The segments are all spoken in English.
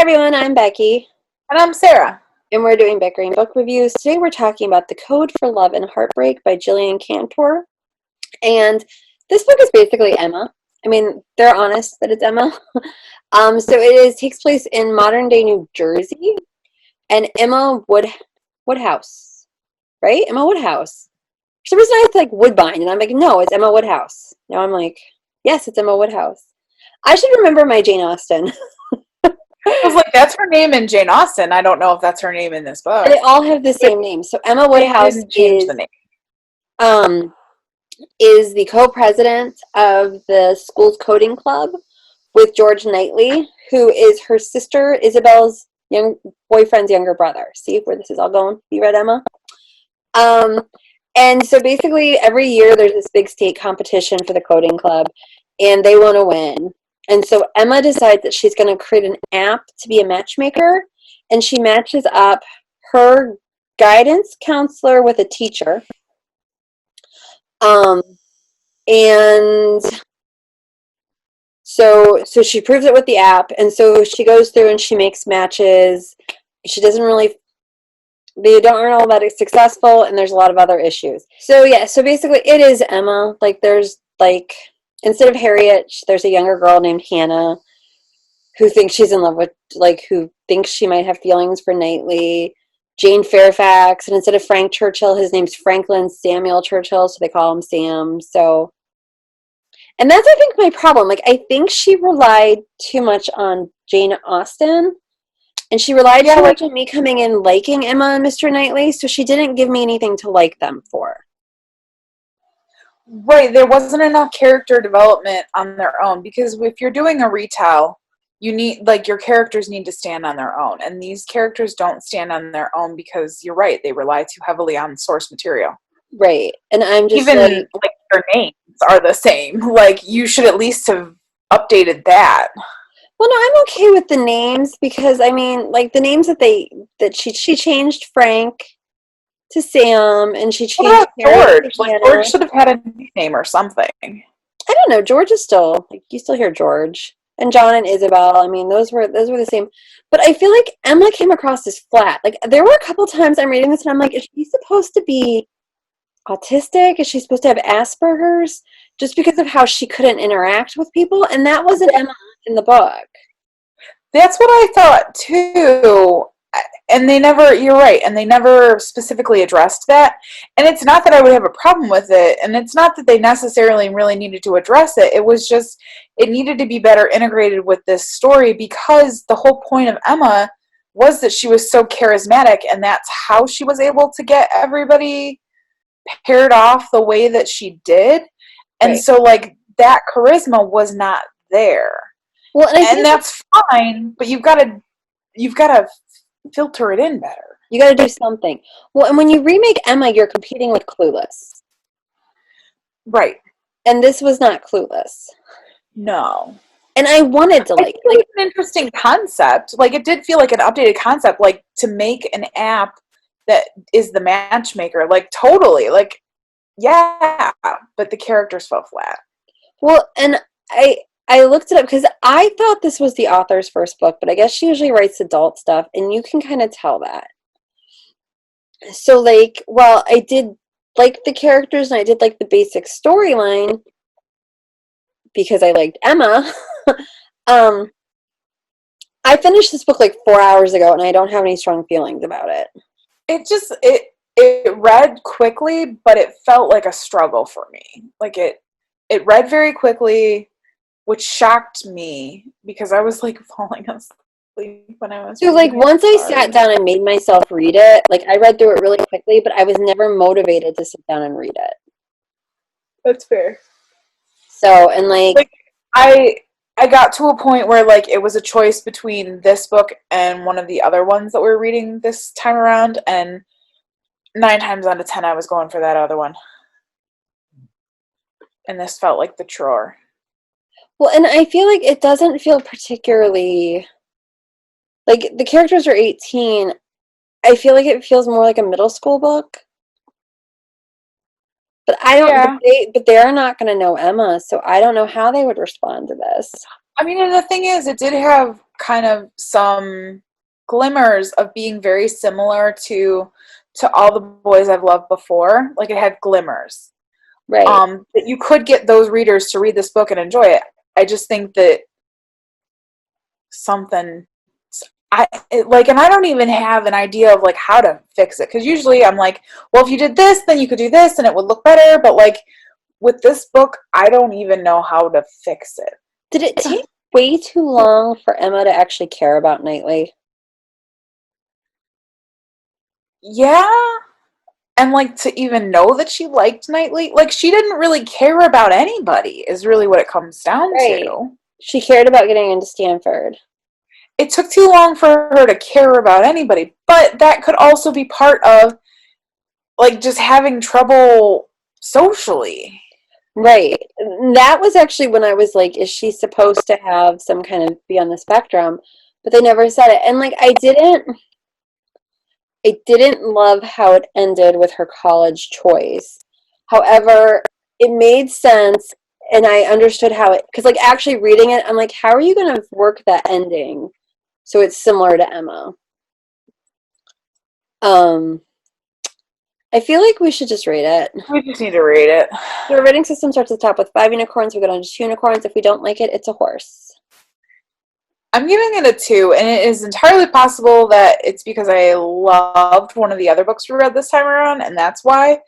everyone, I'm Becky, And I'm Sarah. and we're doing Bickering book reviews. Today we're talking about The Code for Love and Heartbreak by Jillian Cantor. And this book is basically Emma. I mean, they're honest that it's Emma. Takes place in modern day New Jersey, and Woodhouse, right? Emma Woodhouse. For some reason I had like Woodbine, and I'm like, no, it's Emma Woodhouse. Now I'm like, yes, it's Emma Woodhouse. I should remember my Jane Austen. I was like, that's her name in Jane Austen. I don't know if that's her name in this book. They all have the same name. So Emma They Woodhouse didn't change the name. um, is the co-president of the school's coding club with George Knightley, who is her sister Isabel's boyfriend's younger brother. See where this is all going? You read Emma? And so basically every year there's this big state competition for the coding club, and they want to win. And so Emma decides that she's going to create an app to be a matchmaker, and she matches up her guidance counselor with a teacher. And so she proves it with the app, and so she goes through and she makes matches. They aren't all that successful, and there's a lot of other issues. So basically it is Emma. Instead of Harriet, there's a younger girl named Hannah who thinks she's in love with, who thinks she might have feelings for Knightley. Jane Fairfax, and instead of Frank Churchill, his name's Franklin Samuel Churchill, so they call him Sam. And that's, I think, my problem. I think she relied too much on Jane Austen, and she relied too much on me coming in liking Emma and Mr. Knightley, so she didn't give me anything to like them for. Right, there wasn't enough character development on their own, because if you're doing a retell, you need, your characters need to stand on their own, and these characters don't stand on their own because, you're right, they rely too heavily on source material. Right, and I'm just even their names are the same. You should at least have updated that. Well, no, I'm okay with the names because, I mean, the names that she changed Frank to Sam, and she changed George. George should have had a nickname or something. I don't know. George is still, you still hear George. And John and Isabel, I mean, those were the same. But I feel like Emma came across as flat. There were a couple times I'm reading this and I'm like, is she supposed to be autistic? Is she supposed to have Asperger's? Just because of how she couldn't interact with people? And that wasn't Emma in the book. That's what I thought too. And you're right, and they never specifically addressed that. And it's not that I would have a problem with it, and it's not that they necessarily really needed to address it. It was just, it needed to be better integrated with this story, because the whole point of Emma was that she was so charismatic, and that's how she was able to get everybody paired off the way that she did. And right. So that charisma was not there. Well, and that's fine, but you've got to filter it in better. You got to do something. Well, and when you remake Emma, you're competing with Clueless. Right. And this was not Clueless. No. And I wanted to it's an interesting concept. It did feel like an updated concept, to make an app that is the matchmaker. Totally. Yeah, but the characters fell flat. Well, and I looked it up because I thought this was the author's first book, but I guess she usually writes adult stuff, and you can kind of tell that. So, I did like the characters, and I did like the basic storyline because I liked Emma. I finished this book 4 hours ago, and I don't have any strong feelings about it. It read quickly, but it felt like a struggle for me. It read very quickly, which shocked me because I was falling asleep when I was. So once I sat down and made myself read it, I read through it really quickly, but I was never motivated to sit down and read it. That's fair. So, and I got to a point where it was a choice between this book and one of the other ones that we're reading this time around, and 9 times out of 10 I was going for that other one. And this felt like the chore. Well, and I feel it doesn't feel particularly the characters are 18. I feel it feels more like a middle school book. But I don't. Yeah. But they're not going to know Emma, so I don't know how they would respond to this. I mean, and the thing is, it did have kind of some glimmers of being very similar to all the boys I've loved before. Like it had glimmers. Right. That you could get those readers to read this book and enjoy it. I just think that something and I don't even have an idea of like how to fix it, because usually I'm like, well, if you did this, then you could do this and it would look better. But like with this book, I don't even know how to fix it. Did it take way too long for Emma to actually care about Knightley? Yeah, and like to even know that she liked Knightley, like she didn't really care about anybody is really what it comes down Right. to. She cared about getting into Stanford. It took too long for her to care about anybody, but that could also be part of like just having trouble socially. Right. That was actually when I was like, is she supposed to have some kind of be on the spectrum? But they never said it. And like I didn't love how it ended with her college choice. However, it made sense and I understood how it, because like actually reading it, I'm like, how are you going to work that ending so it's similar to Emma? Um, I feel like we should just rate it. We just need to read it. So our rating system starts at the top with 5 unicorns. We go down to 2 unicorns. If we don't like it, it's a horse. I'm giving it a 2, and it is entirely possible that it's because I loved one of the other books we read this time around, and that's why.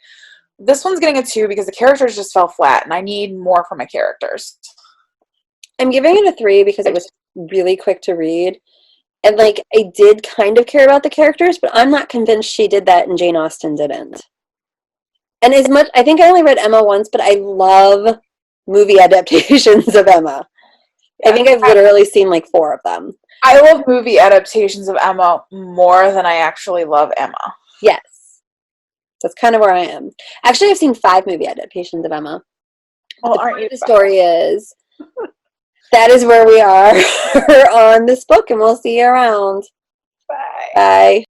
This one's getting a 2 because the characters just fell flat, and I need more from my characters. I'm giving it a 3 because it was really quick to read. And like I did kind of care about the characters, but I'm not convinced she did that and Jane Austen didn't. And as much I think I only read Emma once, but I love movie adaptations of Emma. I think I've literally seen like 4 of them. I love movie adaptations of Emma more than I actually love Emma. Yes. That's kind of where I am. Actually, I've seen 5 movie adaptations of Emma. Well, aren't you? The story is that is where we are on this book, and we'll see you around. Bye. Bye.